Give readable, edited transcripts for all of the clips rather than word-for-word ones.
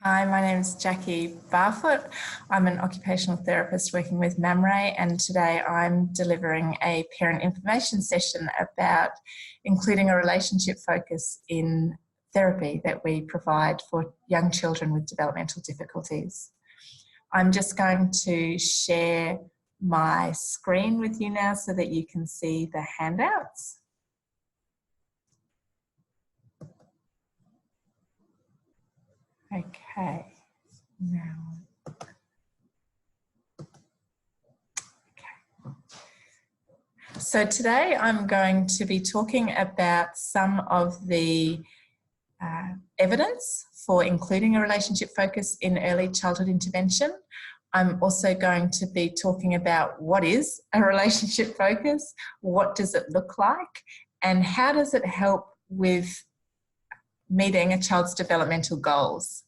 Hi, my name is Jacqui Barfoot. I'm an occupational therapist working with Mamre, and today I'm delivering a parent information session about including a relationship focus in therapy that we provide for young children with developmental difficulties. I'm just going to share my screen with you now so that you can see the handouts. Okay, now. So today I'm going to be talking about some of the evidence for including a relationship focus in early childhood intervention. I'm also going to be talking about what is a relationship focus, what does it look like, and how does it help with meeting a child's developmental goals.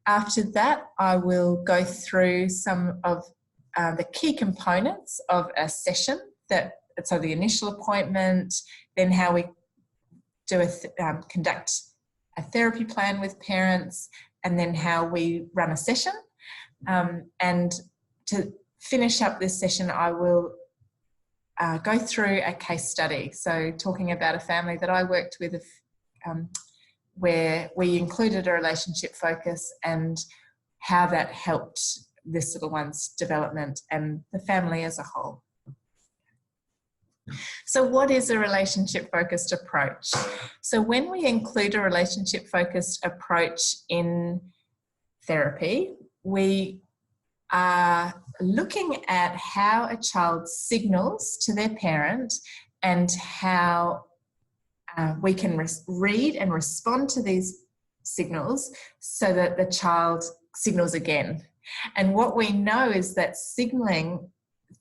After that, I will go through some of the key components of a session, so the initial appointment, then how we do conduct a therapy plan with parents, and then how we run a session. And to finish up this session, I will go through a case study. So talking about a family that I worked with where we included a relationship focus and how that helped this little one's development and the family as a whole. So what is a relationship-focused approach? So when we include a relationship-focused approach in therapy, we are looking at how a child signals to their parent and how we can read and respond to these signals so that the child signals again. And what we know is that signaling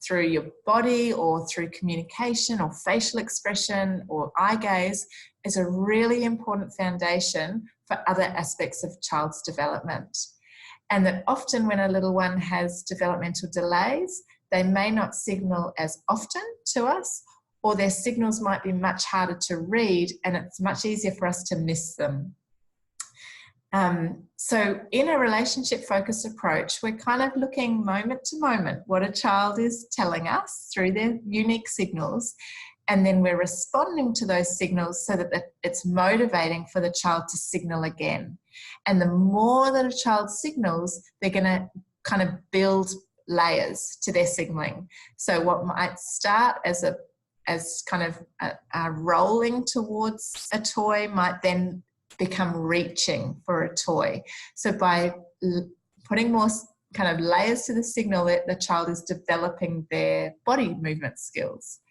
through your body or through communication or facial expression or eye gaze is a really important foundation for other aspects of child's development. And that often when a little one has developmental delays, they may not signal as often to us, or their signals might be much harder to read, and it's much easier for us to miss them. So in a relationship-focused approach, we're kind of looking moment to moment what a child is telling us through their unique signals, and then we're responding to those signals so that it's motivating for the child to signal again. And the more that a child signals, they're going to kind of build layers to their signaling. So what might start as kind of a rolling towards a toy might then become reaching for a toy. So by putting more kind of layers to the signal, the child is developing their body movement skills.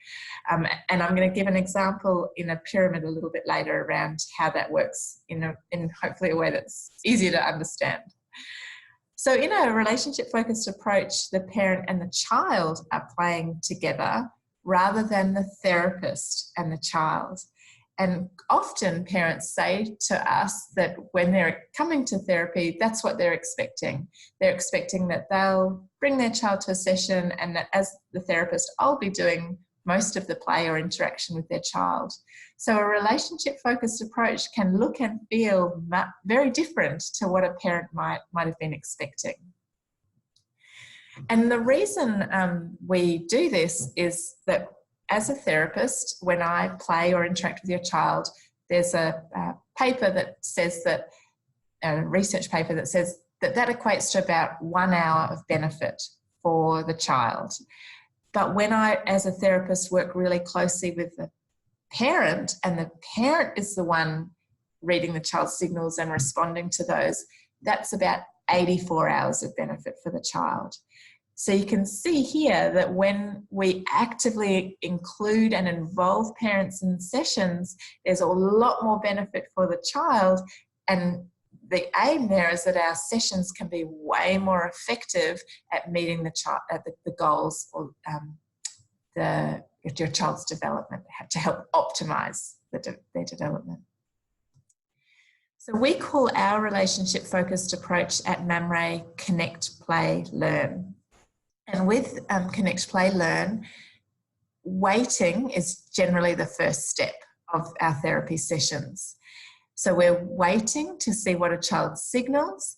And I'm going to give an example in a pyramid a little bit later around how that works in hopefully a way that's easier to understand. So in a relationship-focused approach, the parent and the child are playing together rather than the therapist and the child. And often parents say to us that when they're coming to therapy, that's what they're expecting. They're expecting that they'll bring their child to a session and that as the therapist, I'll be doing most of the play or interaction with their child. So a relationship-focused approach can look and feel very different to what a parent might have been expecting. And the reason we do this is that as a therapist, when I play or interact with your child, there's a paper that says that, a research paper that says that equates to about 1 hour of benefit for the child. But when I, as a therapist, work really closely with the parent, and the parent is the one reading the child's signals and responding to those, that's about 84 hours of benefit for the child. So you can see here that when we actively include and involve parents in sessions, there's a lot more benefit for the child. And the aim there is that our sessions can be way more effective at meeting the child at the goals or your child's development to help optimize their development. So we call our relationship-focused approach at Mamre Connect, Play, Learn. And with Connect, Play, Learn, waiting is generally the first step of our therapy sessions. So we're waiting to see what a child signals,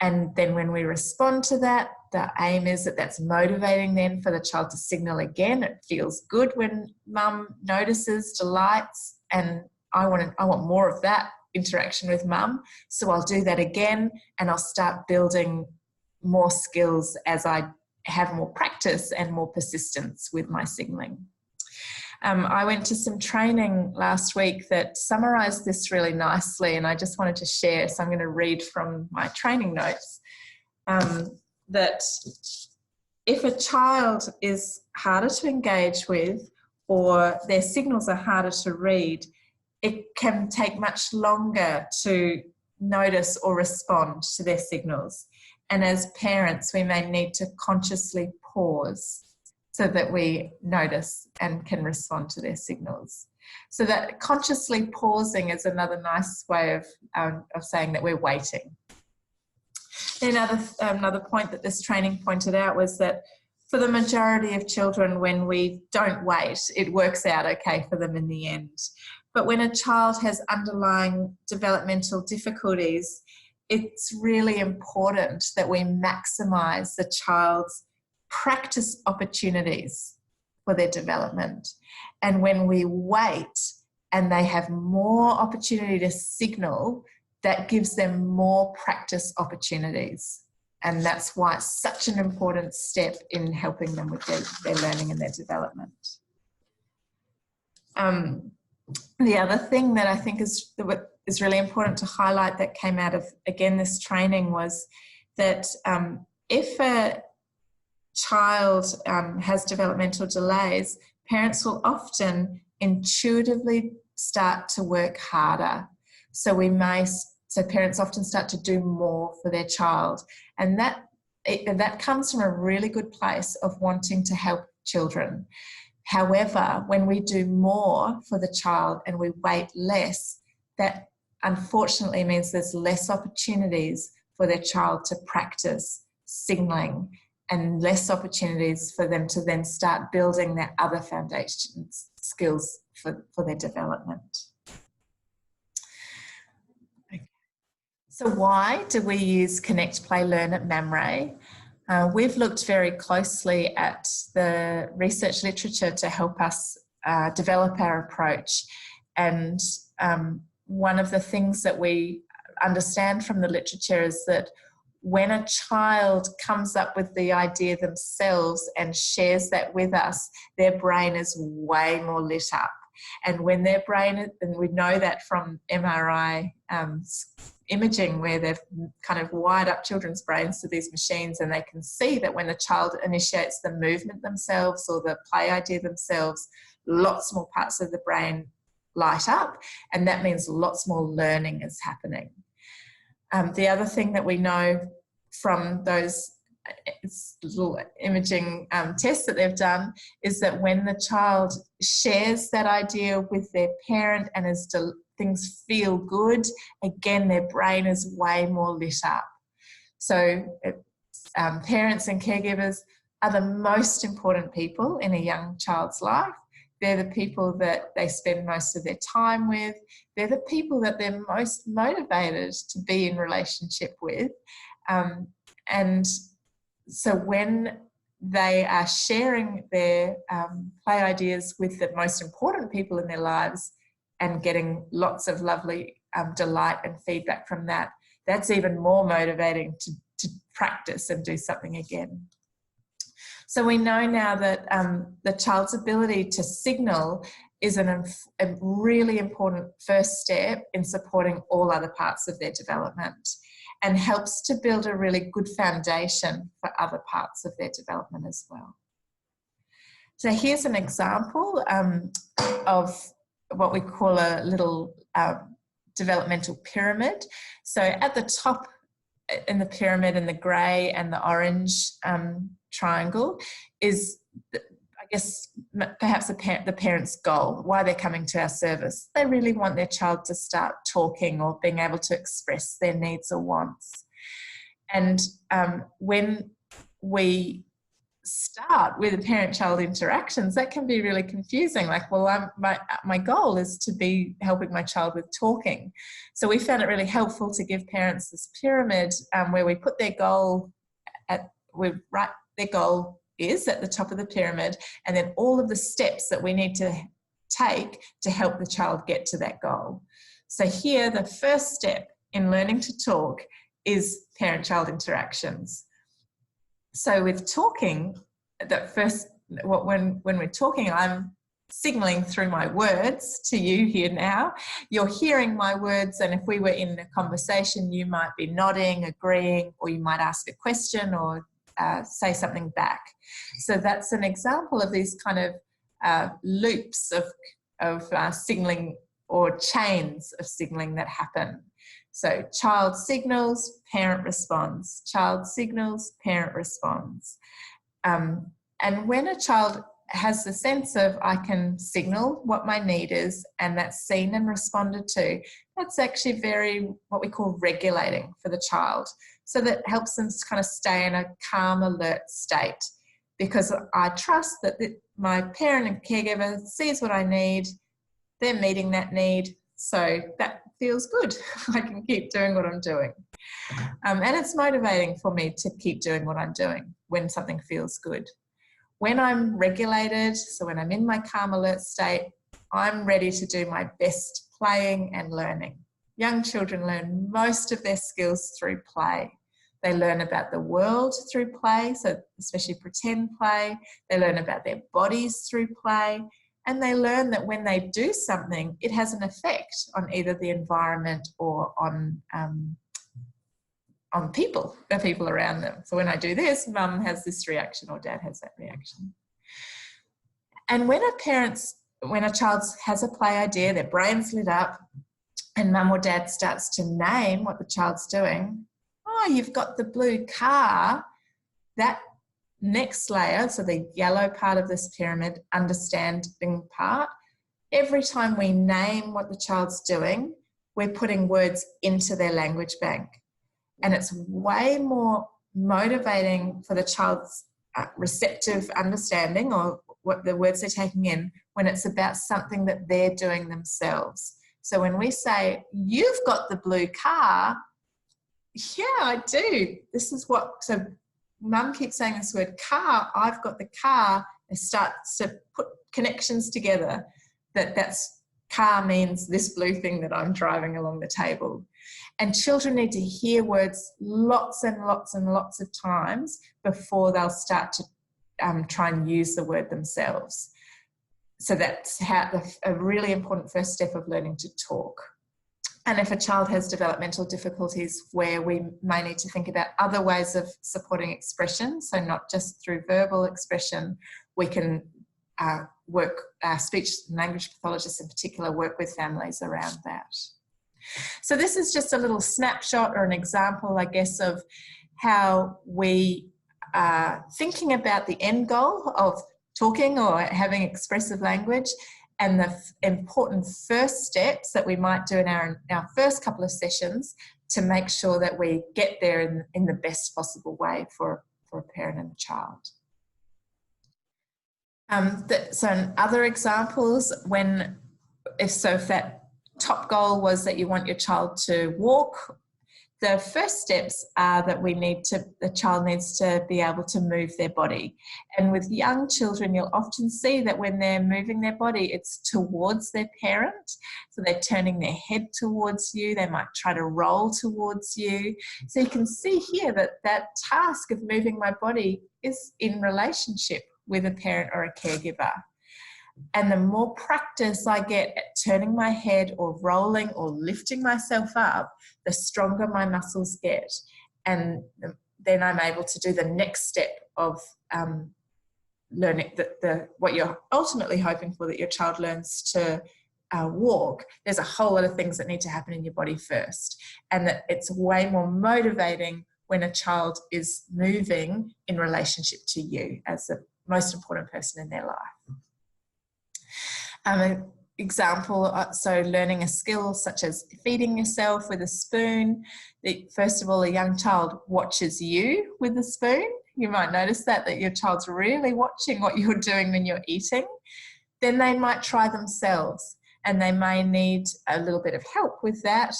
And then when we respond to that, the aim is that that's motivating then for the child to signal again. It feels good when mum notices, delights, and I want more of that interaction with mum. So I'll do that again, and I'll start building more skills as I have more practice and more persistence with my signalling. I went to some training last week that summarised this really nicely, and I just wanted to share. So I'm going to read from my training notes that if a child is harder to engage with or their signals are harder to read, it can take much longer to notice or respond to their signals. And as parents, we may need to consciously pause so that we notice and can respond to their signals. So that consciously pausing is another nice way of saying that we're waiting. Another point that this training pointed out was that for the majority of children, when we don't wait, it works out okay for them in the end. But when a child has underlying developmental difficulties, it's really important that we maximise the child's practice opportunities for their development. And when we wait and they have more opportunity to signal, that gives them more practice opportunities. And that's why it's such an important step in helping them with their learning and their development. The other thing that I think is really important to highlight that came out of, again, this training was that if a child has developmental delays, parents will often intuitively start to work harder. So parents often start to do more for their child, and that comes from a really good place of wanting to help children. However, when we do more for the child and we wait less, that unfortunately means there's less opportunities for their child to practice signalling and less opportunities for them to then start building their other foundation skills for their development. So why do we use Connect, Play, Learn at Mamre? We've looked very closely at the research literature to help us develop our approach. And one of the things that we understand from the literature is that when a child comes up with the idea themselves and shares that with us, their brain is way more lit up. And when their brain, and we know that from MRI imaging, where they've kind of wired up children's brains to these machines, and they can see that when the child initiates the movement themselves or the play idea themselves, lots more parts of the brain light up, and that means lots more learning is happening. The other thing that we know from those little imaging tests that they've done is that when the child shares that idea with their parent and things feel good, again, their brain is way more lit up. So parents and caregivers are the most important people in a young child's life. They're the people that they spend most of their time with. They're the people that they're most motivated to be in relationship with. And so when they are sharing their play ideas with the most important people in their lives and getting lots of lovely delight and feedback from that, that's even more motivating to practice and do something again. So we know now that the child's ability to signal is a really important first step in supporting all other parts of their development, and helps to build a really good foundation for other parts of their development as well. So here's an example of what we call a little developmental pyramid. So at the top in the pyramid, in the grey and the orange triangle, is, I guess, perhaps the parent's goal, why they're coming to our service. They really want their child to start talking or being able to express their needs or wants. And when we start with parent-child interactions, that can be really confusing. Like, well, my goal is to be helping my child with talking. So we found it really helpful to give parents this pyramid where we put their goal their goal is at the top of the pyramid, and then all of the steps that we need to take to help the child get to that goal. So here, the first step in learning to talk is parent-child interactions. So with talking, when we're talking, I'm signaling through my words to you here now. You're hearing my words, and if we were in a conversation, you might be nodding, agreeing, or you might ask a question or say something back. So that's an example of these kind of loops of signaling, or chains of signaling that happen. So child signals, parent responds. Child signals, parent responds. And when a child has the sense of, I can signal what my need is, and that's seen and responded to, that's actually very what we call regulating for the child. So that helps them to kind of stay in a calm, alert state, because I trust that my parent and caregiver sees what I need, they're meeting that need, so that feels good. I can keep doing what I'm doing. And it's motivating for me to keep doing what I'm doing when something feels good. When I'm regulated, so when I'm in my calm, alert state, I'm ready to do my best playing and learning. Young children learn most of their skills through play. They learn about the world through play, so especially pretend play. They learn about their bodies through play. And they learn that when they do something, it has an effect on either the environment or on people, the people around them. So when I do this, mum has this reaction or dad has that reaction. And when a child has a play idea, their brain's lit up, and mum or dad starts to name what the child's doing, oh, you've got the blue car, that next layer, so the yellow part of this pyramid, understanding part, every time we name what the child's doing, we're putting words into their language bank. And it's way more motivating for the child's receptive understanding, or what the words they're taking in, when it's about something that they're doing themselves. So when we say, you've got the blue car, yeah, I do. This is what, so mum keeps saying this word car, I've got the car. It starts to put connections together, that's car means this blue thing that I'm driving along the table. And children need to hear words lots and lots and lots of times before they'll start to try and use the word themselves. So that's a really important first step of learning to talk. And if a child has developmental difficulties, where we may need to think about other ways of supporting expression, so not just through verbal expression, we can speech and language pathologists in particular work with families around that. So this is just a little snapshot or an example, I guess, of how we are thinking about the end goal of talking or having expressive language, and the important first steps that we might do in our first couple of sessions to make sure that we get there in the best possible way for a parent and a child. So in other examples, if that top goal was that you want your child to walk, the first steps are that the child needs to be able to move their body. And with young children, you'll often see that when they're moving their body, it's towards their parent. So they're turning their head towards you. They might try to roll towards you. So you can see here that task of moving my body is in relationship with a parent or a caregiver. And the more practice I get at turning my head or rolling or lifting myself up, the stronger my muscles get. And then I'm able to do the next step of learning what you're ultimately hoping for, that your child learns to walk. There's a whole lot of things that need to happen in your body first. And that it's way more motivating when a child is moving in relationship to you as the most important person in their life. An example, so learning a skill such as feeding yourself with a spoon. First of all, a young child watches you with the spoon. you might notice that your child's really watching what you're doing when you're eating, then they might try themselves, and they may need a little bit of help with that.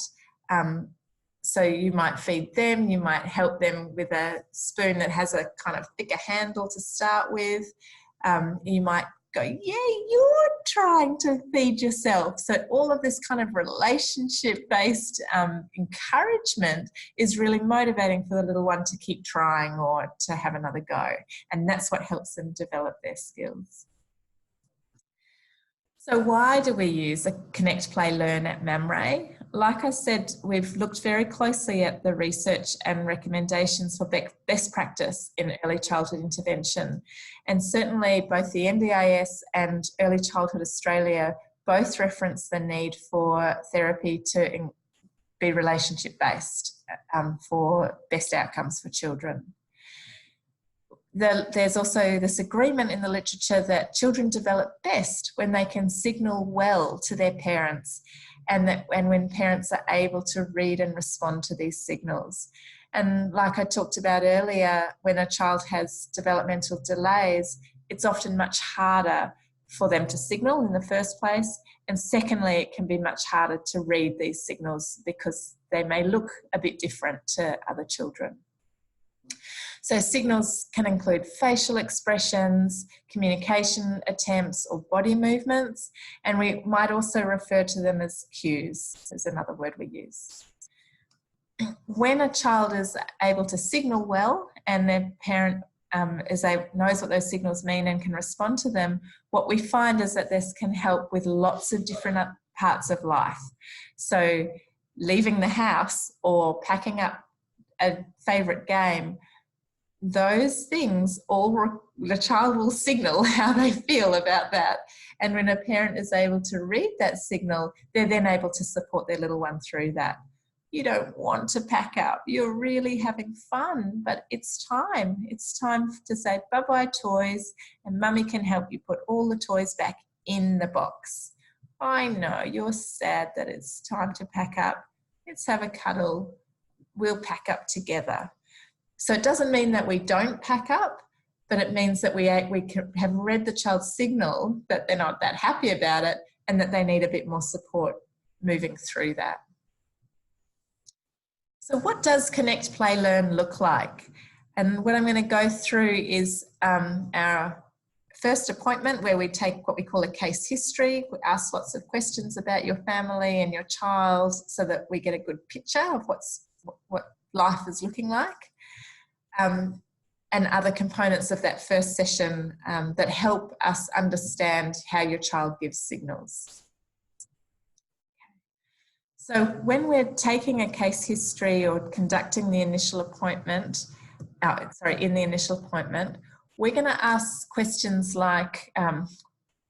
So you might feed them, you might help them with a spoon that has a kind of thicker handle to start with. You might go, yeah, you're trying to feed yourself. So all of this kind of relationship-based encouragement is really motivating for the little one to keep trying or to have another go. And that's what helps them develop their skills. So why do we use a Connect, Play, Learn at Mamre? Like I said, we've looked very closely at the research and recommendations for best practice in early childhood intervention. And certainly both the NDIS and Early Childhood Australia both reference the need for therapy to be relationship-based for best outcomes for children. There's also this agreement in the literature that children develop best when they can signal well to their parents, and when parents are able to read and respond to these signals. And like I talked about earlier, when a child has developmental delays, it's often much harder for them to signal in the first place. And secondly, it can be much harder to read these signals because they may look a bit different to other children. So signals can include facial expressions, communication attempts, or body movements, and we might also refer to them as cues, is another word we use. When a child is able to signal well and their parent knows what those signals mean and can respond to them, what we find is that this can help with lots of different parts of life. So leaving the house or packing up a favourite game, those things the child will signal how they feel about that. And when a parent is able to read that signal, they're then able to support their little one through that. You don't want to pack up. You're really having fun, but it's time. It's time to say bye-bye toys, and mummy can help you put all the toys back in the box. I know you're sad that it's time to pack up. Let's have a cuddle. We'll pack up together. So it doesn't mean that we don't pack up, but it means that we have read the child's signal that they're not that happy about it and that they need a bit more support moving through that. So what does Connect, Play, Learn look like? And what I'm going to go through is our first appointment, where we take what we call a case history. We ask lots of questions about your family and your child so that we get a good picture of what life is looking like. And other components of that first session that help us understand how your child gives signals. So when we're taking a case history or conducting the initial appointment, in the initial appointment, we're going to ask questions like,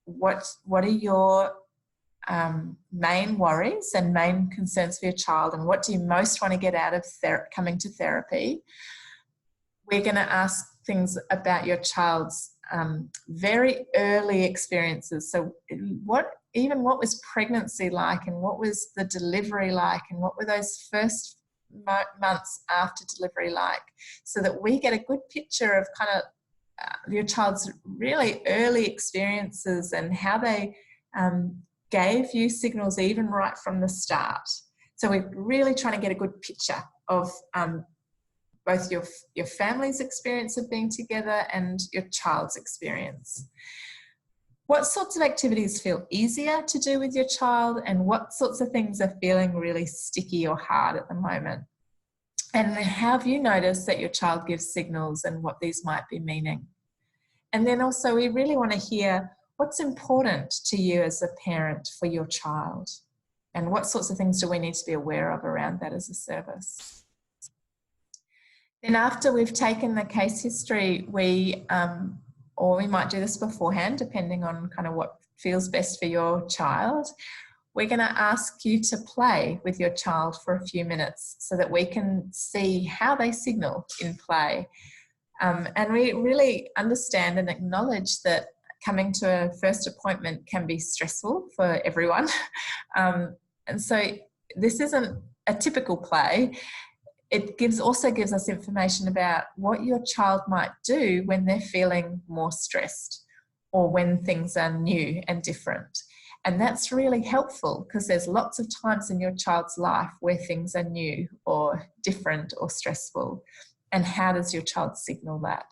what are your main worries and main concerns for your child, and what do you most want to get out of coming to therapy? We're going to ask things about your child's very early experiences. So what was pregnancy like, and what was the delivery like, and what were those first months after delivery like, so that we get a good picture of kind of your child's really early experiences and how they gave you signals even right from the start. So we're really trying to get a good picture of both your family's experience of being together and your child's experience. What sorts of activities feel easier to do with your child, and what sorts of things are feeling really sticky or hard at the moment? And have you noticed that your child gives signals and what these might be meaning? And then also we really want to hear what's important to you as a parent for your child, and what sorts of things do we need to be aware of around that as a service. Then after we've taken the case history, or we might do this beforehand, depending on kind of what feels best for your child, we're going to ask you to play with your child for a few minutes so that we can see how they signal in play. And we really understand and acknowledge that coming to a first appointment can be stressful for everyone. And so this isn't a typical play. it also gives us information about what your child might do when they're feeling more stressed or when things are new and different. And that's really helpful because there's lots of times in your child's life where things are new or different or stressful. And how does your child signal that?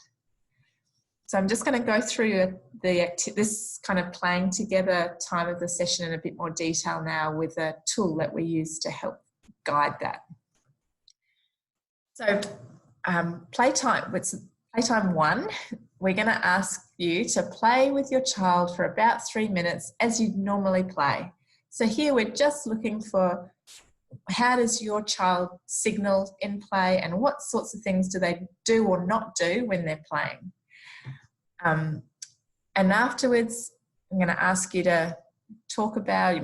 So I'm just going to go through this kind of playing together time of the session in a bit more detail now with a tool that we use to help guide that. So playtime 1, we're going to ask you to play with your child for about 3 minutes as you'd normally play. So here we're just looking for how does your child signal in play and what sorts of things do they do or not do when they're playing. And afterwards, I'm going to ask you to talk about,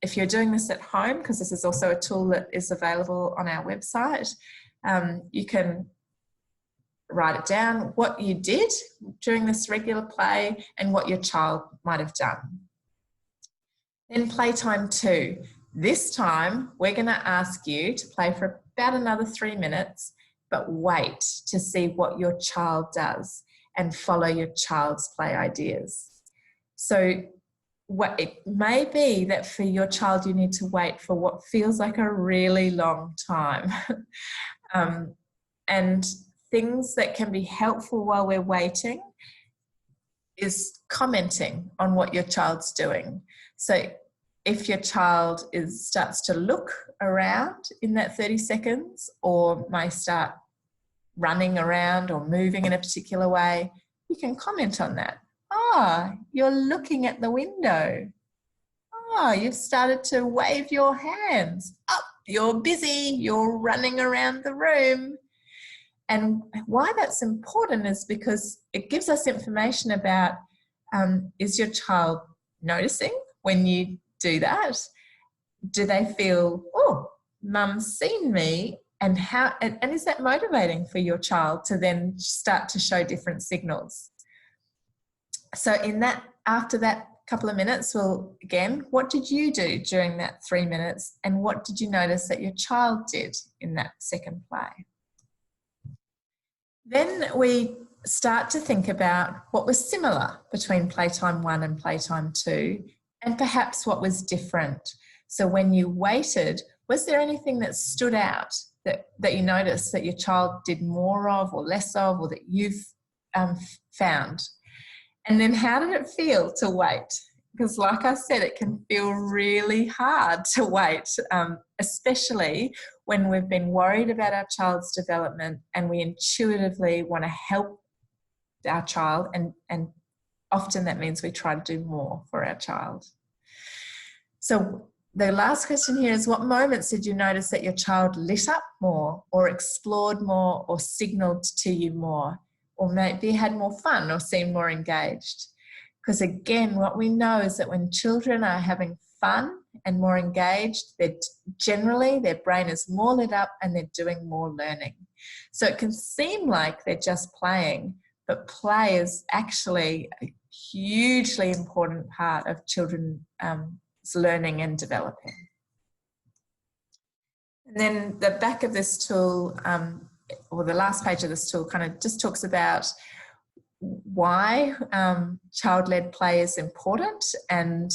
if you're doing this at home, because this is also a tool that is available on our website, you can write it down, what you did during this regular play and what your child might have done. Then playtime 2. This time, we're going to ask you to play for about another 3 minutes, but wait to see what your child does and follow your child's play ideas. So it may be that for your child, you need to wait for what feels like a really long time. And things that can be helpful while we're waiting is commenting on what your child's doing. So if your child starts to look around in that 30 seconds or may start running around or moving in a particular way, you can comment on that. You're looking at the window. You've started to wave your hands. You're busy, you're running around the room. And why that's important is because it gives us information about, is your child noticing when you do that? Do they feel, mum's seen me? And is that motivating for your child to then start to show different signals? So after that couple of minutes, what did you do during that 3 minutes? And what did you notice that your child did in that second play? Then we start to think about what was similar between playtime 1 and playtime 2, and perhaps what was different. So when you waited, was there anything that stood out that you noticed that your child did more of or less of, or that you've found? And then how did it feel to wait? Because like I said, it can feel really hard to wait, especially when we've been worried about our child's development and we intuitively want to help our child, and often that means we try to do more for our child. So the last question here is, what moments did you notice that your child lit up more or explored more or signalled to you more, or maybe had more fun or seemed more engaged? Because again, what we know is that when children are having fun and more engaged, generally their brain is more lit up and they're doing more learning. So it can seem like they're just playing, but play is actually a hugely important part of children's learning and developing. And then the back of this tool, or the last page of this tool, kind of just talks about why child-led play is important and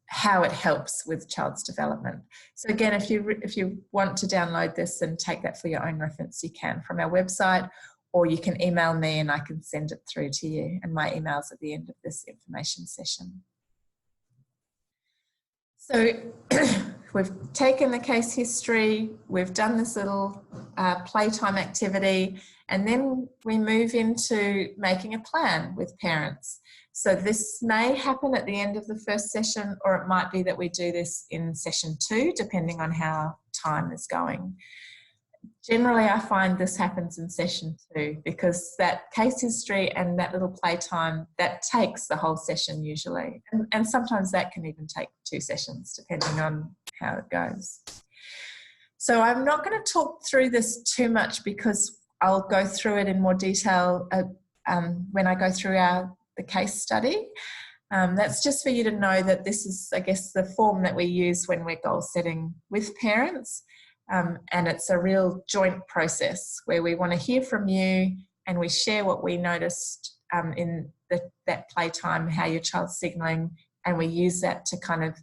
how it helps with child's development. So again, if you want to download this and take that for your own reference, you can from our website, or you can email me and I can send it through to you. And my email's at the end of this information session. So we've taken the case history, we've done this little playtime activity, and then we move into making a plan with parents. So this may happen at the end of the first session, or it might be that we do this in session 2, depending on how time is going. Generally, I find this happens in session 2 because that case history and that little playtime, that takes the whole session usually. And sometimes that can even take 2 sessions, depending on how it goes. So I'm not going to talk through this too much because I'll go through it in more detail when I go through the case study. That's just for you to know that this is, I guess, the form that we use when we're goal setting with parents. And it's a real joint process where we want to hear from you and we share what we noticed in that playtime, how your child's signalling, and we use that to kind of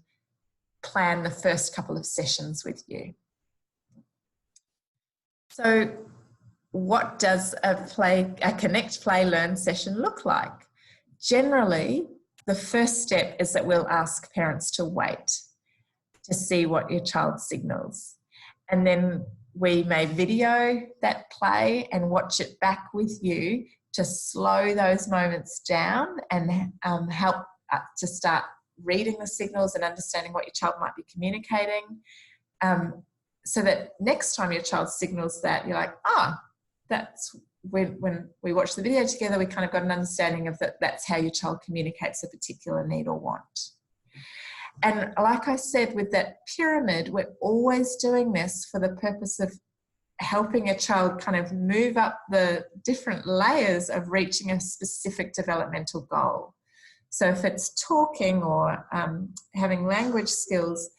plan the first couple of sessions with you. So what does a Connect, Play, Learn session look like? Generally, the first step is that we'll ask parents to wait to see what your child signals. And then we may video that play and watch it back with you to slow those moments down and help to start reading the signals and understanding what your child might be communicating, so that next time your child signals that, you're like, that's when we watch the video together, we kind of got an understanding of that's how your child communicates a particular need or want. And like I said, with that pyramid, we're always doing this for the purpose of helping a child kind of move up the different layers of reaching a specific developmental goal. So if it's talking or having language skills,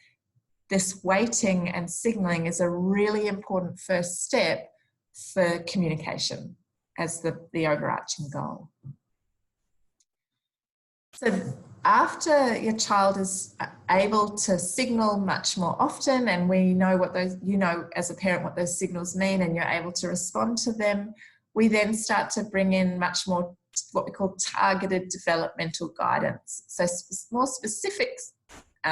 this waiting and signalling is a really important first step for communication as the overarching goal. So after your child is able to signal much more often, and we know what those, you know, as a parent, what those signals mean, and you're able to respond to them, we then start to bring in much more what we call targeted developmental guidance. So more specific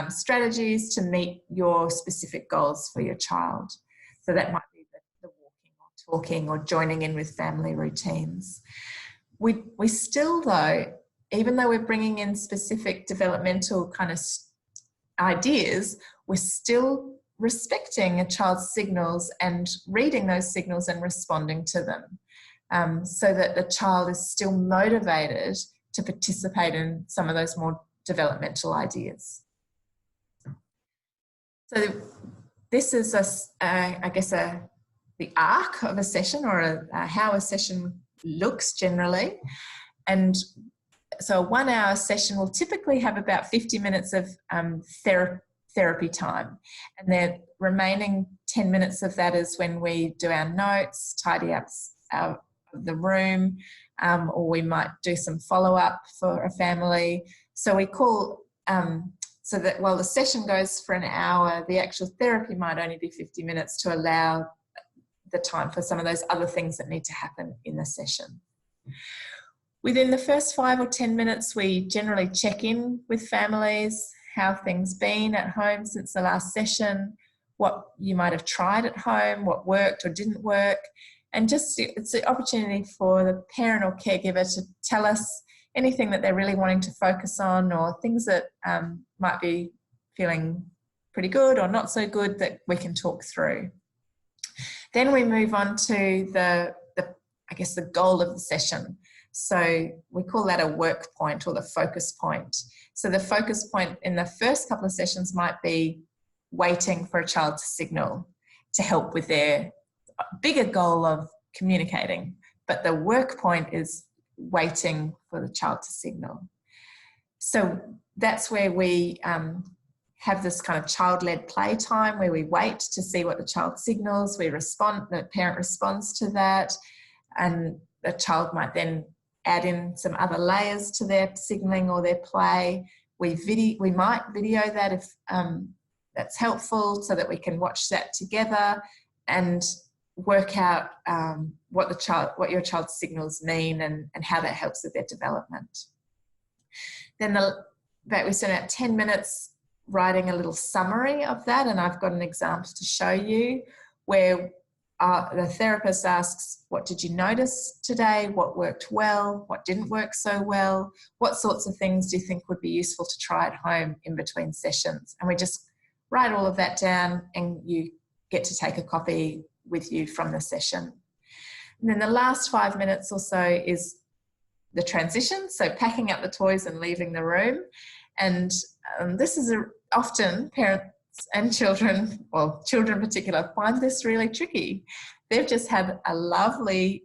strategies to meet your specific goals for your child. So that might be the walking or talking or joining in with family routines. We still, though, even though we're bringing in specific developmental kind of ideas, we're still respecting a child's signals and reading those signals and responding to them, so that the child is still motivated to participate in some of those more developmental ideas. So this is, I guess, the arc of a session, or how a session looks generally. And so a 1 hour session will typically have about 50 minutes of therapy time. And the remaining 10 minutes of that is when we do our notes, tidy up the room, or we might do some follow-up for a family. So we call, so that while the session goes for an hour, the actual therapy might only be 50 minutes to allow the time for some of those other things that need to happen in the session. Within the first 5 or 10 minutes, we generally check in with families, how things been at home since the last session, what you might have tried at home, what worked or didn't work, and just it's the opportunity for the parent or caregiver to tell us anything that they're really wanting to focus on, or things that might be feeling pretty good or not so good that we can talk through. Then we move on to I guess the goal of the session. So we call that a work point or the focus point. So the focus point in the first couple of sessions might be waiting for a child to signal to help with their bigger goal of communicating. But the work point is waiting for the child to signal. So that's where we have this kind of child-led play time where we wait to see what the child signals, we respond, the parent responds to that, and the child might then add in some other layers to their signalling or their play. We might video that if that's helpful, so that we can watch that together and work out what your child's signals mean and how that helps with their development. Then we spend about 10 minutes writing a little summary of that, and I've got an example to show you where the therapist asks, what did you notice today? What worked well? What didn't work so well? What sorts of things do you think would be useful to try at home in between sessions? And we just write all of that down, and you get to take a copy with you from the session. And then the last 5 minutes or so is the transition, so packing up the toys and leaving the room. And this is often parents and children, well, children in particular, find this really tricky. They've just had a lovely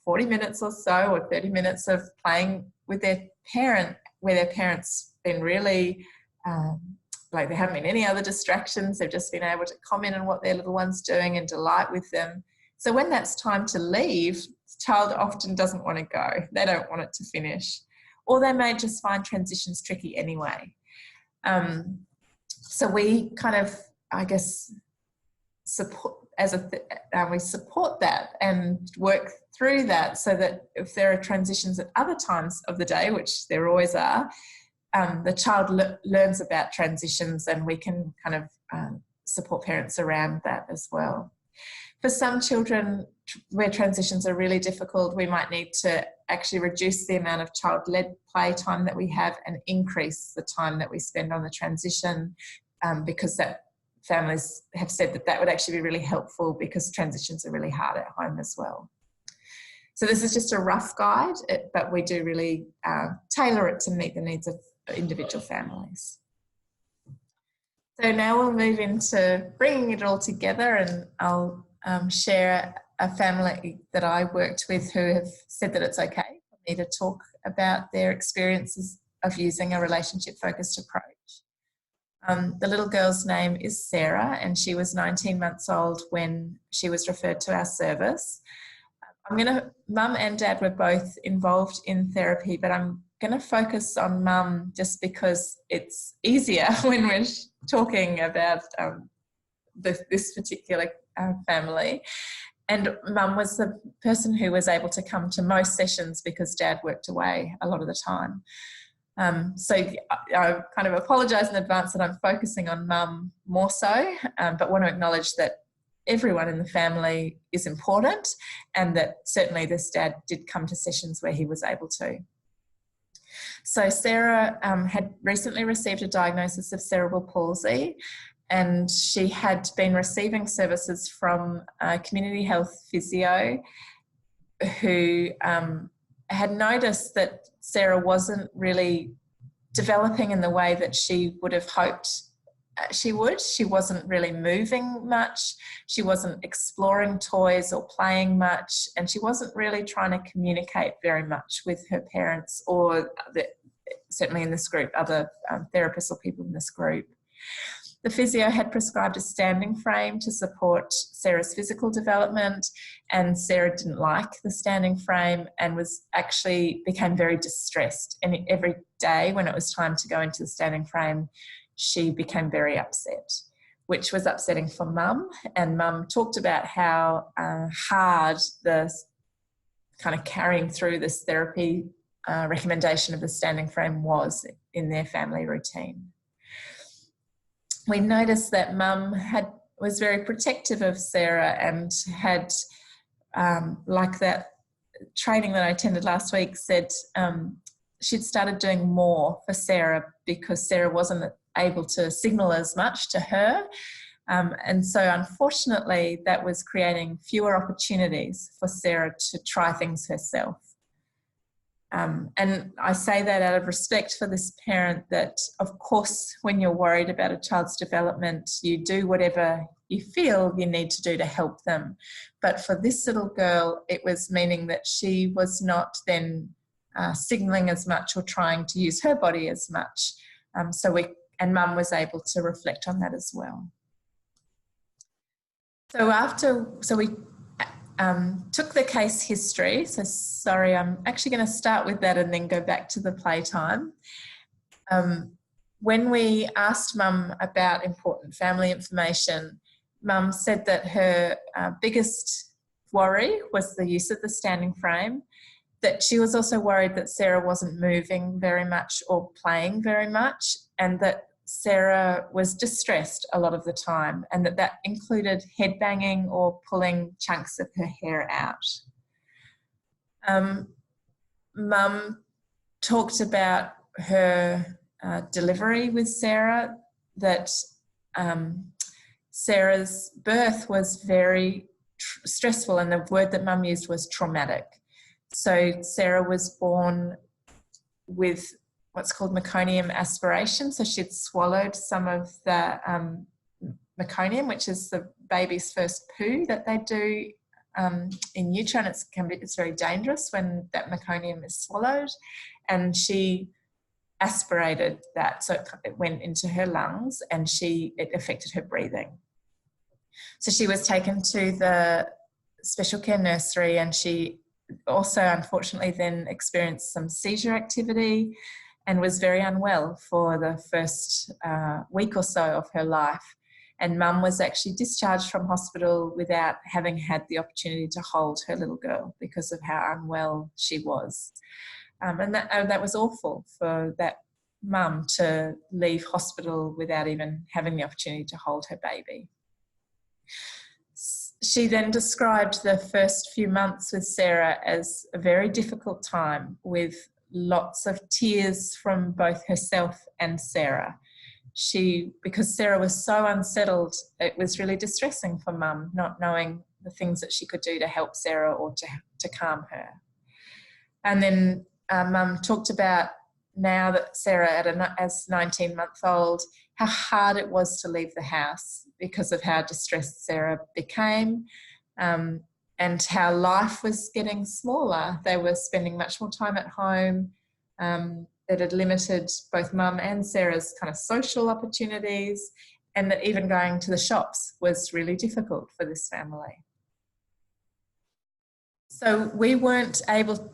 40 minutes or so, or 30 minutes of playing with their parent, where their parent's been really like there haven't been any other distractions. They've just been able to comment on what their little one's doing and delight with them. So when that's time to leave, the child often doesn't want to go. They don't want it to finish. Or they may just find transitions tricky anyway. So we kind of, I guess, support we support that and work through that, so that if there are transitions at other times of the day, which there always are, the child learns about transitions, and we can kind of support parents around that as well. For some children where transitions are really difficult, we might need to actually reduce the amount of child-led play time that we have and increase the time that we spend on the transition, because that families have said that that would actually be really helpful, because transitions are really hard at home as well. So this is just a rough guide, but we do really tailor it to meet the needs of individual families. So now we'll move into bringing it all together, and I'll share a family that I worked with who have said that it's okay for me to talk about their experiences of using a relationship-focused approach. The little girl's name is Sarah, and she was 19 months old when she was referred to our service. Mum and Dad were both involved in therapy, but I'm going to focus on Mum just because it's easier when we're talking about this particular family. And Mum was the person who was able to come to most sessions because Dad worked away a lot of the time. So I kind of apologise in advance that I'm focusing on Mum more so, but want to acknowledge that everyone in the family is important, and that certainly this dad did come to sessions where he was able to. So Sarah had recently received a diagnosis of cerebral palsy, and she had been receiving services from a community health physio who had noticed that Sarah wasn't really developing in the way that she would have hoped she would. She wasn't really moving much. She wasn't exploring toys or playing much, and she wasn't really trying to communicate very much with her parents or certainly in this group, other therapists or people in this group. The physio had prescribed a standing frame to support Sarah's physical development, and Sarah didn't like the standing frame and became very distressed. And every day when it was time to go into the standing frame, she became very upset, which was upsetting for Mum. And Mum talked about how hard the kind of carrying through this therapy recommendation of the standing frame was in their family routine. We noticed that Mum was very protective of Sarah and had, like that training that I attended last week said, she'd started doing more for Sarah because Sarah wasn't able to signal as much to her. And so unfortunately that was creating fewer opportunities for Sarah to try things herself. And I say that out of respect for this parent, that of course when you're worried about a child's development, you do whatever you feel you need to do to help them. But for this little girl, it was meaning that she was not then signalling as much or trying to use her body as much. And Mum was able to reflect on that as well. So we took the case history. So sorry, I'm actually going to start with that and then go back to the playtime. When we asked Mum about important family information, Mum said that her biggest worry was the use of the standing frame, that she was also worried that Sarah wasn't moving very much or playing very much, and that Sarah was distressed a lot of the time, and that included head banging or pulling chunks of her hair out. Mum talked about her delivery with Sarah, that Sarah's birth was very stressful, and the word that Mum used was traumatic. So Sarah was born with what's called meconium aspiration. So she'd swallowed some of the meconium, which is the baby's first poo that they do in utero, and it's very dangerous when that meconium is swallowed. And she aspirated that, so it went into her lungs, and it affected her breathing. So she was taken to the special care nursery, and she also unfortunately then experienced some seizure activity and was very unwell for the first week or so of her life. And Mum was actually discharged from hospital without having had the opportunity to hold her little girl because of how unwell she was. And that was awful for that mum to leave hospital without even having the opportunity to hold her baby. She then described the first few months with Sarah as a very difficult time, with lots of tears from both herself and Sarah. Because Sarah was so unsettled, it was really distressing for Mum, not knowing the things that she could do to help Sarah or to calm her. And then Mum talked about, now that Sarah, as 19-month-old, how hard it was to leave the house because of how distressed Sarah became, and how life was getting smaller. They were spending much more time at home. It had limited both Mum and Sarah's kind of social opportunities, and that even going to the shops was really difficult for this family. So we weren't able,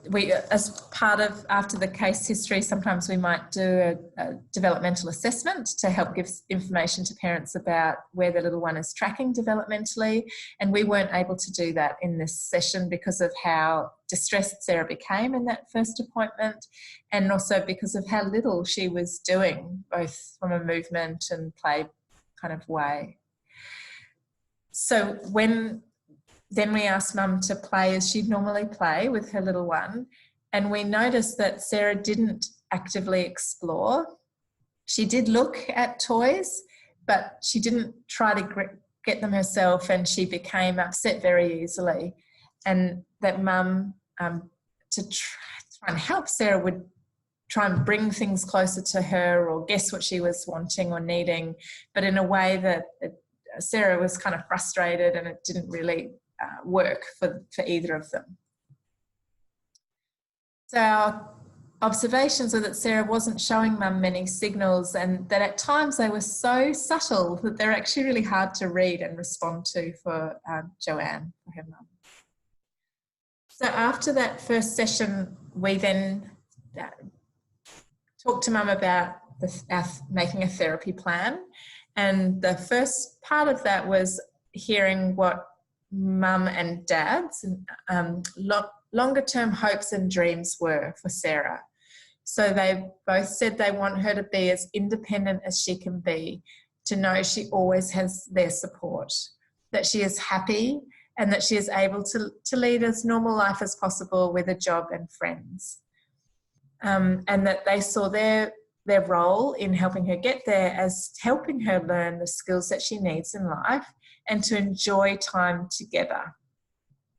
as part of, after the case history, sometimes we might do a developmental assessment to help give information to parents about where their little one is tracking developmentally. And we weren't able to do that in this session because of how distressed Sarah became in that first appointment, and also because of how little she was doing, both from a movement and play kind of way. So then we asked Mum to play as she'd normally play with her little one, and we noticed that Sarah didn't actively explore. She did look at toys, but she didn't try to get them herself, and she became upset very easily. And that Mum, to try and help Sarah, would try and bring things closer to her or guess what she was wanting or needing, but in a way that Sarah was kind of frustrated, and it didn't really work for either of them. So our observations were that Sarah wasn't showing Mum many signals, and that at times they were so subtle that they're actually really hard to read and respond to for Joanne, for her mum. So after that first session, we then talked to Mum about making a therapy plan, and the first part of that was hearing what Mum and Dad's longer-term hopes and dreams were for Sarah. So they both said they want her to be as independent as she can be, to know she always has their support, that she is happy, and that she is able to lead as normal life as possible with a job and friends. And that they saw their role in helping her get there as helping her learn the skills that she needs in life and to enjoy time together.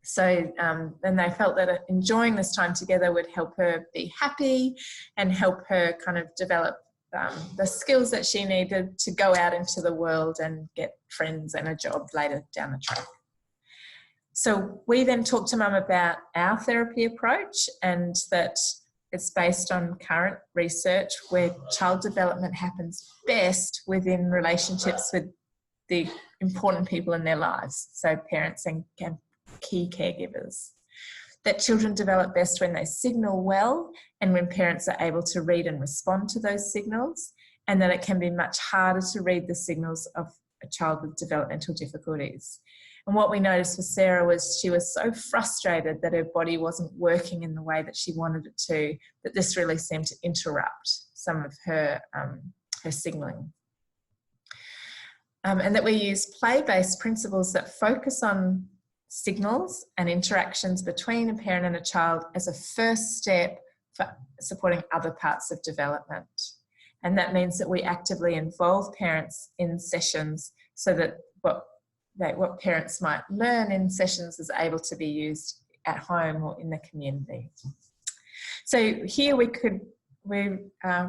So, and they felt that enjoying this time together would help her be happy and help her kind of develop the skills that she needed to go out into the world and get friends and a job later down the track. So we then talked to Mum about our therapy approach, and that it's based on current research where child development happens best within relationships with the important people in their lives, so parents and key caregivers. That children develop best when they signal well and when parents are able to read and respond to those signals, and that it can be much harder to read the signals of a child with developmental difficulties. And what we noticed with Sarah was she was so frustrated that her body wasn't working in the way that she wanted it to, that this really seemed to interrupt some of her signalling. And that we use play-based principles that focus on signals and interactions between a parent and a child as a first step for supporting other parts of development. And that means that we actively involve parents in sessions so that what parents might learn in sessions is able to be used at home or in the community. So here we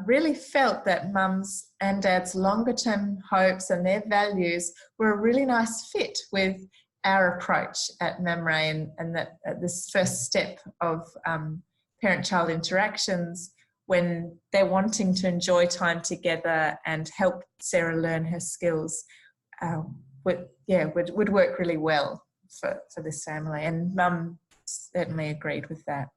really felt that Mum's and Dad's longer term hopes and their values were a really nice fit with our approach at Mamre, and that this first step of parent-child interactions when they're wanting to enjoy time together and help Sarah learn her skills, would work really well for this family. And Mum certainly agreed with that.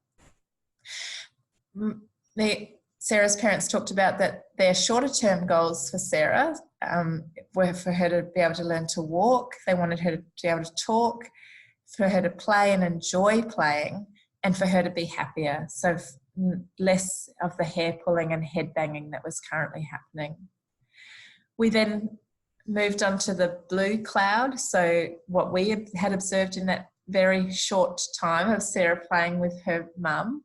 Sarah's parents talked about that their shorter term goals for Sarah were for her to be able to learn to walk. They wanted her to be able to talk, for her to play and enjoy playing, and for her to be happier. So less of the hair pulling and head banging that was currently happening. We then moved on to the blue cloud. So what we had observed in that very short time of Sarah playing with her mum,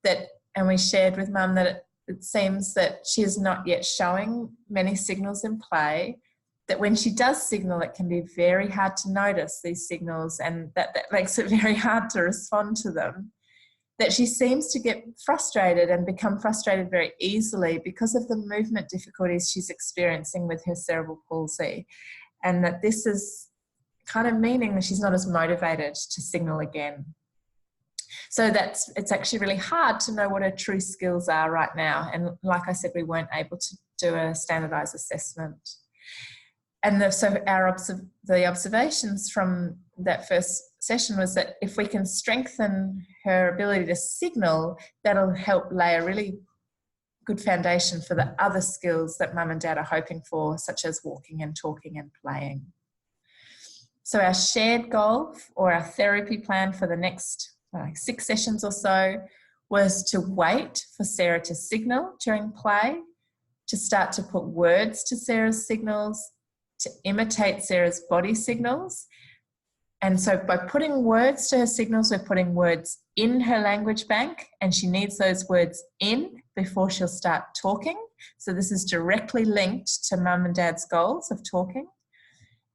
and we shared with Mum that it seems that she is not yet showing many signals in play, that when she does signal, it can be very hard to notice these signals, and that makes it very hard to respond to them. That she seems to get frustrated and become frustrated very easily because of the movement difficulties she's experiencing with her cerebral palsy, and that this is kind of meaning that she's not as motivated to signal again. So it's actually really hard to know what her true skills are right now. And like I said, we weren't able to do a standardised assessment. And the observations from that first session was that if we can strengthen her ability to signal, that'll help lay a really good foundation for the other skills that Mum and Dad are hoping for, such as walking and talking and playing. So our shared goal, or our therapy plan for the next 6 sessions or so, was to wait for Sarah to signal during play, to start to put words to Sarah's signals, to imitate Sarah's body signals. And so by putting words to her signals, we're putting words in her language bank, and she needs those words in before she'll start talking. So this is directly linked to Mum and Dad's goals of talking.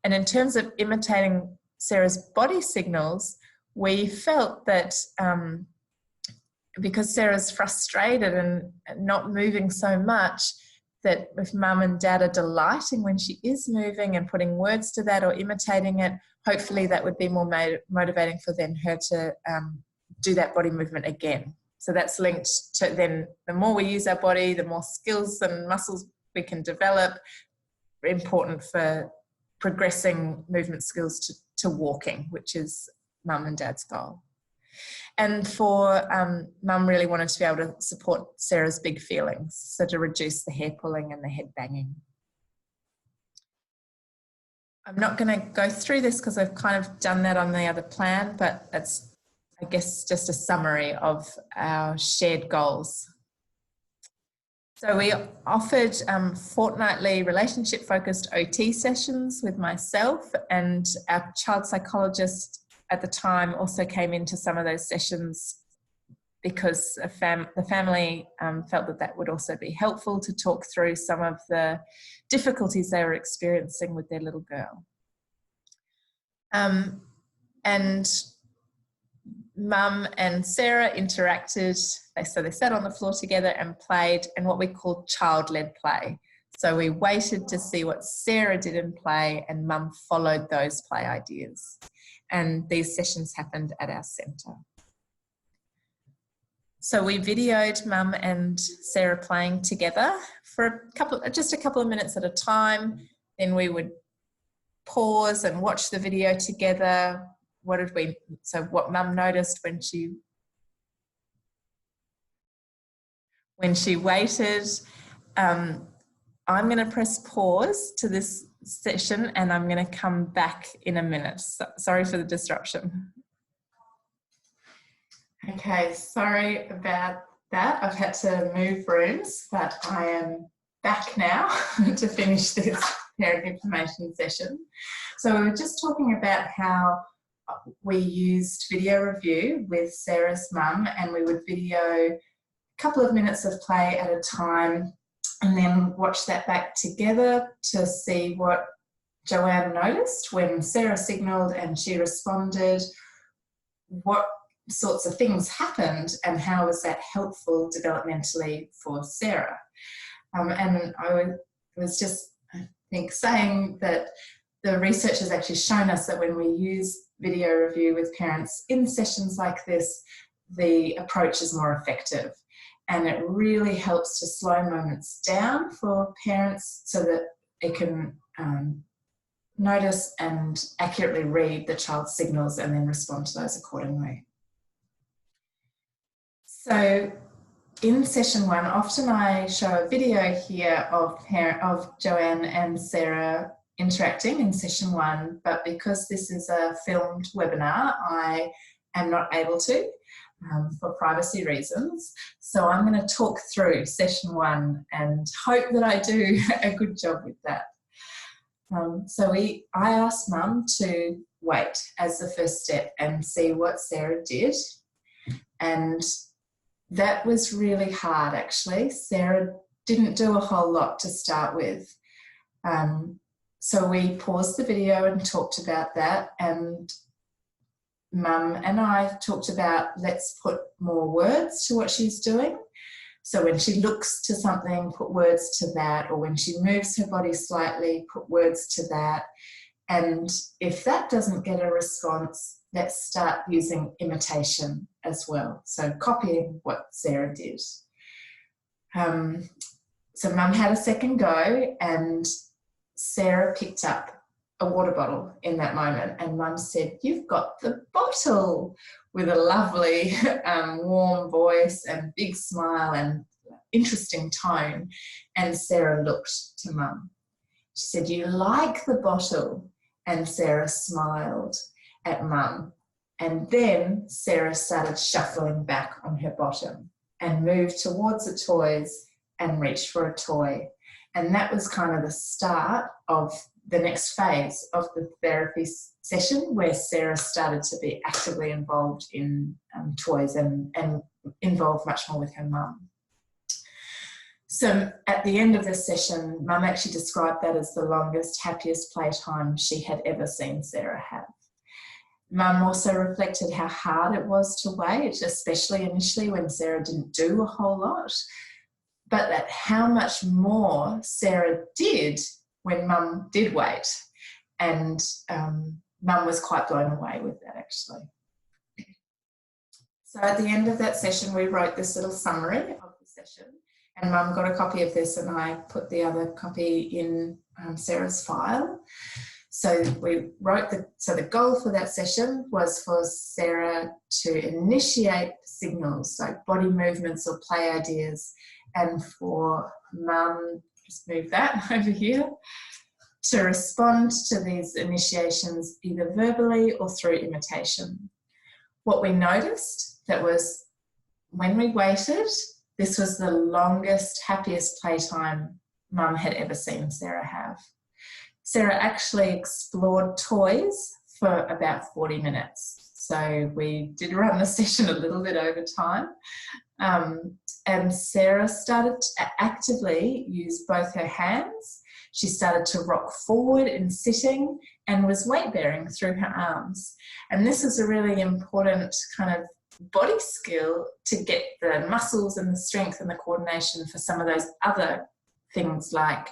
And in terms of imitating Sarah's body signals, we felt that because Sarah's frustrated and not moving so much, that if Mum and Dad are delighting when she is moving and putting words to that or imitating it, hopefully that would be more motivating for her to do that body movement again. So that's linked to then the more we use our body, the more skills and muscles we can develop, important for progressing movement skills to walking, which is Mum and Dad's goal. And for Mum really wanted to be able to support Sarah's big feelings, so to reduce the hair pulling and the head banging. I'm not going to go through this because I've kind of done that on the other plan, but it's, I guess, just a summary of our shared goals. So we offered fortnightly relationship-focused OT sessions with myself, and our child psychologist at the time also came into some of those sessions because the family felt that would also be helpful to talk through some of the difficulties they were experiencing with their little girl. And Mum and Sarah interacted. So they sat on the floor together and played in what we call child-led play. So we waited to see what Sarah did in play, and Mum followed those play ideas. And these sessions happened at our centre. So we videoed Mum and Sarah playing together for just a couple of minutes at a time. Then we would pause and watch the video together. What Mum noticed when she waited. I'm going to press pause to this session and I'm going to come back in a minute. Sorry for the disruption. Okay, sorry about that. I've had to move rooms, but I am back now to finish this parent information session. So we were just talking about how we used video review with Sarah's mum, and we would video a couple of minutes of play at a time and then watch that back together to see what Joanne noticed when Sarah signalled and she responded, what sorts of things happened and how was that helpful developmentally for Sarah. And I was just, I think, saying that the research has actually shown us that when we use video review with parents in sessions like this, the approach is more effective. and it really helps to slow moments down for parents so that it can notice and accurately read the child's signals and then respond to those accordingly. So in session 1, often I show a video here of Joanne and Sarah interacting in session 1, but because this is a filmed webinar, I am not able to for privacy reasons. So I'm going to talk through session 1 and hope that I do a good job with that. I asked Mum to wait as the first step and see what Sarah did, and that was really hard actually. Sarah didn't do a whole lot to start with. So we paused the video and talked about that, and Mum and I talked about let's put more words to what she's doing. So when she looks to something, put words to that, or when she moves her body slightly, put words to that. And if that doesn't get a response, let's start using imitation as well. So copying what Sarah did. So Mum had a second go, and Sarah picked up a water bottle in that moment, and Mum said, "You've got the bottle," with a lovely warm voice and big smile and interesting tone. And Sarah looked to Mum. She said, "You like the bottle?" And Sarah smiled at Mum. And then Sarah started shuffling back on her bottom and moved towards the toys and reached for a toy. And that was kind of the start of the next phase of the therapy session, where Sarah started to be actively involved in toys and involved much more with her mum. So at the end of the session, Mum actually described that as the longest, happiest playtime she had ever seen Sarah have. Mum also reflected how hard it was to wait, especially initially when Sarah didn't do a whole lot, but that how much more Sarah did when Mum did wait. And Mum was quite blown away with that actually. So at the end of that session, we wrote this little summary of the session, and Mum got a copy of this and I put the other copy in Sarah's file. So we wrote the goal for that session was for Sarah to initiate signals, like body movements or play ideas, and for Mum, just move that over here, to respond to these initiations either verbally or through imitation. What we noticed that was when we waited, this was the longest, happiest playtime Mum had ever seen Sarah have. Sarah actually explored toys for about 40 minutes. So we did run the session a little bit over time. And Sarah started to actively use both her hands. She started to rock forward in sitting and was weight bearing through her arms. And this is a really important kind of body skill to get the muscles and the strength and the coordination for some of those other things like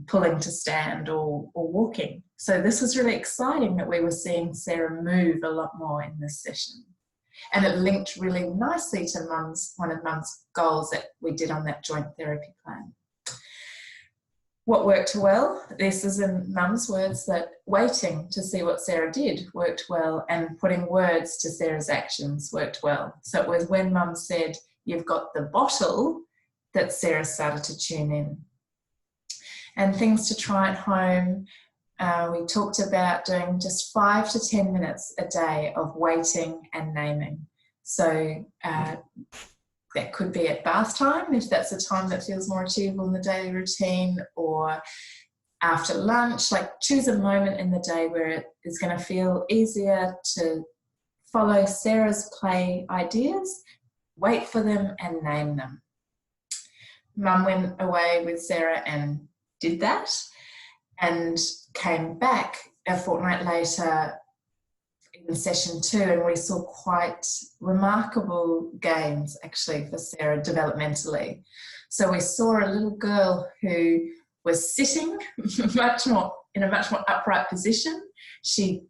pulling to stand or walking. So this was really exciting that we were seeing Sarah move a lot more in this session. And it linked really nicely to one of Mum's goals that we did on that joint therapy plan. What worked well, this is in Mum's words, that waiting to see what Sarah did worked well, and putting words to Sarah's actions worked well. So it was when Mum said, "You've got the bottle," that Sarah started to tune in. And things to try at home, we talked about doing just 5 to 10 minutes a day of waiting and naming. So that could be at bath time, if that's a time that feels more achievable in the daily routine, or after lunch. Like, choose a moment in the day where it is going to feel easier to follow Sarah's play ideas, wait for them and name them. Mum went away with Sarah and did that, and came back a fortnight later in session 2, and we saw quite remarkable gains actually for Sarah developmentally. So we saw a little girl who was sitting in a much more upright position. She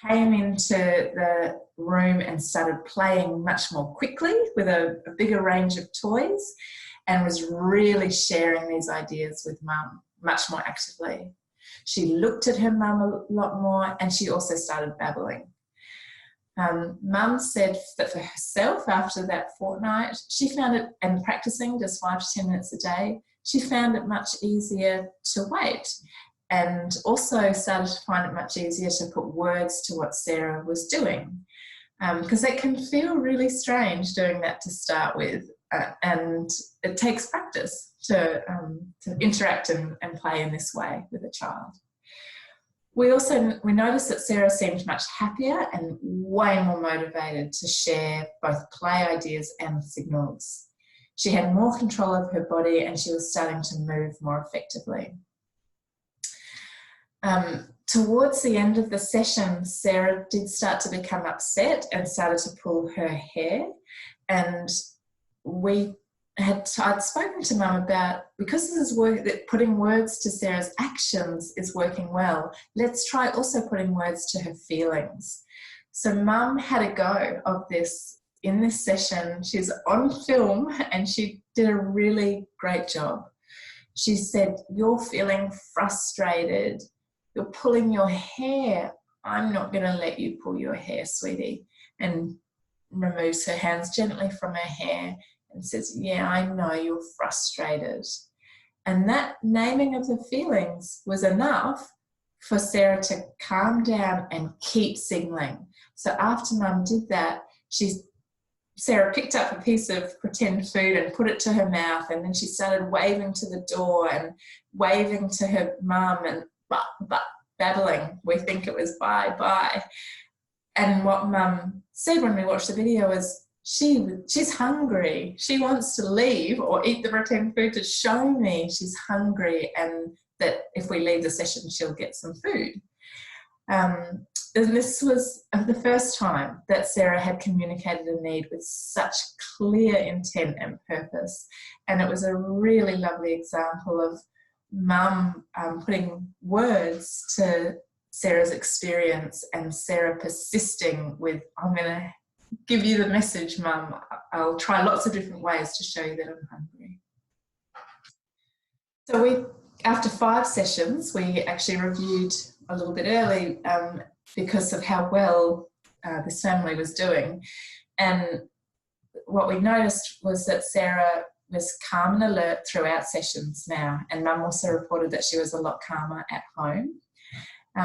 came into the room and started playing much more quickly with a bigger range of toys, and was really sharing these ideas with Mum much more actively. She looked at her mum a lot more, and she also started babbling. Mum said that for herself, after that fortnight, she found it, and practicing just 5 to 10 minutes a day, she found it much easier to wait, and also started to find it much easier to put words to what Sarah was doing. Because it can feel really strange doing that to start with, and it takes practice to interact and play in this way with a child. We noticed that Sarah seemed much happier and way more motivated to share both play ideas and signals. She had more control of her body, and she was starting to move more effectively. Towards the end of the session, Sarah did start to become upset and started to pull her hair, and I'd spoken to Mum about, because this is work, that putting words to Sarah's actions is working well, let's try also putting words to her feelings. So Mum had a go of this in this session. She's on film, and she did a really great job. She said, "You're feeling frustrated. You're pulling your hair. I'm not going to let you pull your hair, sweetie." And removes her hands gently from her hair and says, "Yeah, I know you're frustrated." And that naming of the feelings was enough for Sarah to calm down and keep signaling. So after Mum did that, Sarah picked up a piece of pretend food and put it to her mouth, and then she started waving to the door and waving to her mum and babbling. We think it was bye. And what Mum said when we watched the video was, she's hungry. She wants to leave or eat the pretend food to show me she's hungry, and that if we leave the session, she'll get some food. And this was the first time that Sarah had communicated a need with such clear intent and purpose. And it was a really lovely example of Mum putting words to Sarah's experience, and Sarah persisting with, "I'm going to give you the message, Mum. I'll try lots of different ways to show you that I'm hungry." So after 5 sessions, we actually reviewed a little bit early because of how well this family was doing. And what we noticed was that Sarah was calm and alert throughout sessions now, and Mum also reported that she was a lot calmer at home.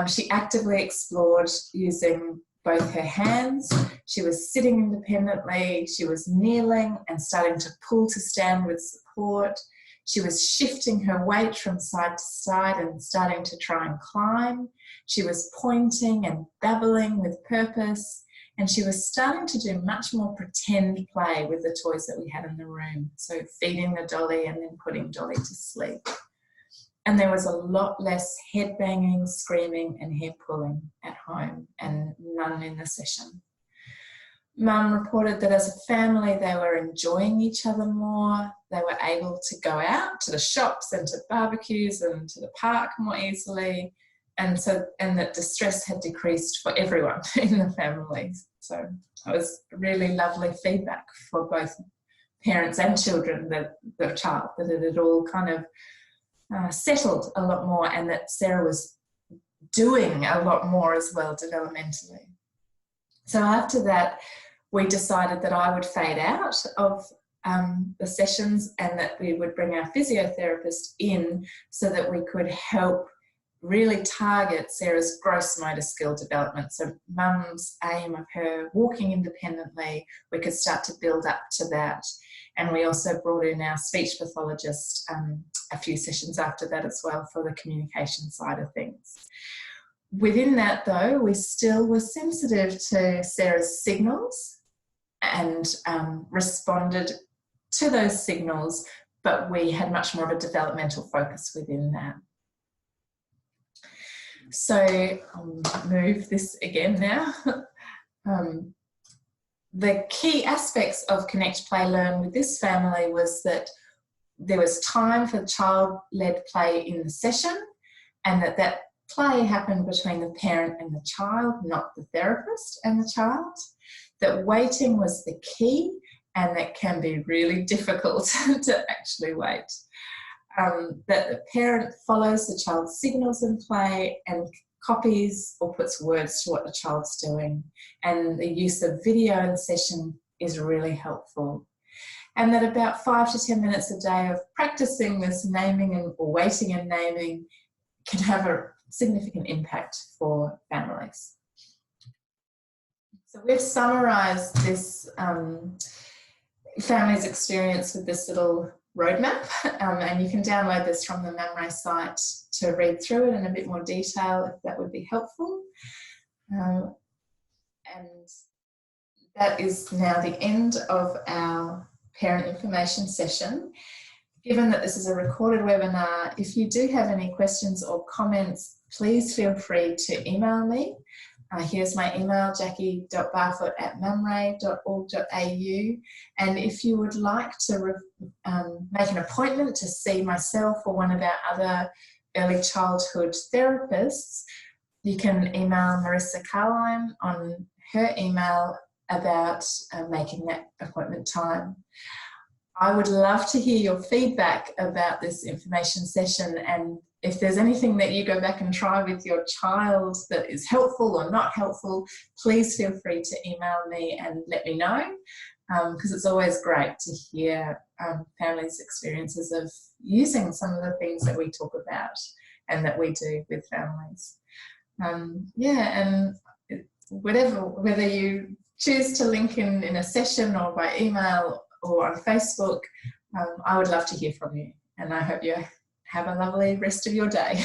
She actively explored using both her hands. She was sitting independently, she was kneeling and starting to pull to stand with support. She was shifting her weight from side to side and starting to try and climb. She was pointing and babbling with purpose, and she was starting to do much more pretend play with the toys that we had in the room. So feeding the dolly and then putting Dolly to sleep. And there was a lot less head banging, screaming and hair pulling at home, and none in the session. Mum reported that as a family they were enjoying each other more. They were able to go out to the shops and to barbecues and to the park more easily. And that distress had decreased for everyone in the family. So it was really lovely feedback for both parents and children, that the child, that it had all kind of settled a lot more, and that Sarah was doing a lot more as well developmentally. So after that, we decided that I would fade out of the sessions, and that we would bring our physiotherapist in so that we could help really target Sarah's gross motor skill development. So Mum's aim of her walking independently, we could start to build up to that. And we also brought in our speech pathologist a few sessions after that as well for the communication side of things. Within that though, we still were sensitive to Sarah's signals and responded to those signals, but we had much more of a developmental focus within that. So I'll move this again now. The key aspects of Connect, Play, Learn with this family was that there was time for child-led play in the session, and that play happened between the parent and the child, not the therapist and the child, that waiting was the key, and that can be really difficult to actually wait. That the parent follows the child's signals in play and copies or puts words to what the child's doing, and the use of video in session is really helpful. And that about 5 to 10 minutes a day of practicing this naming or waiting and naming can have a significant impact for families. So we've summarised this family's experience with this little roadmap, and you can download this from the Mamre site to read through it in a bit more detail if that would be helpful. And that is now the end of our parent information session. Given that this is a recorded webinar, if you do have any questions or comments, please feel free to email me. Here's my email, jacqui.barfoot@mamre.org.au. And if you would like to make an appointment to see myself or one of our other early childhood therapists, you can email Marissa Carline on her email about making that appointment time. I would love to hear your feedback about this information session, and if there's anything that you go back and try with your child that is helpful or not helpful, please feel free to email me and let me know, because it's always great to hear families' experiences of using some of the things that we talk about and that we do with families. Yeah, and whether you choose to link in a session or by email or on Facebook, I would love to hear from you, and I hope you have a lovely rest of your day.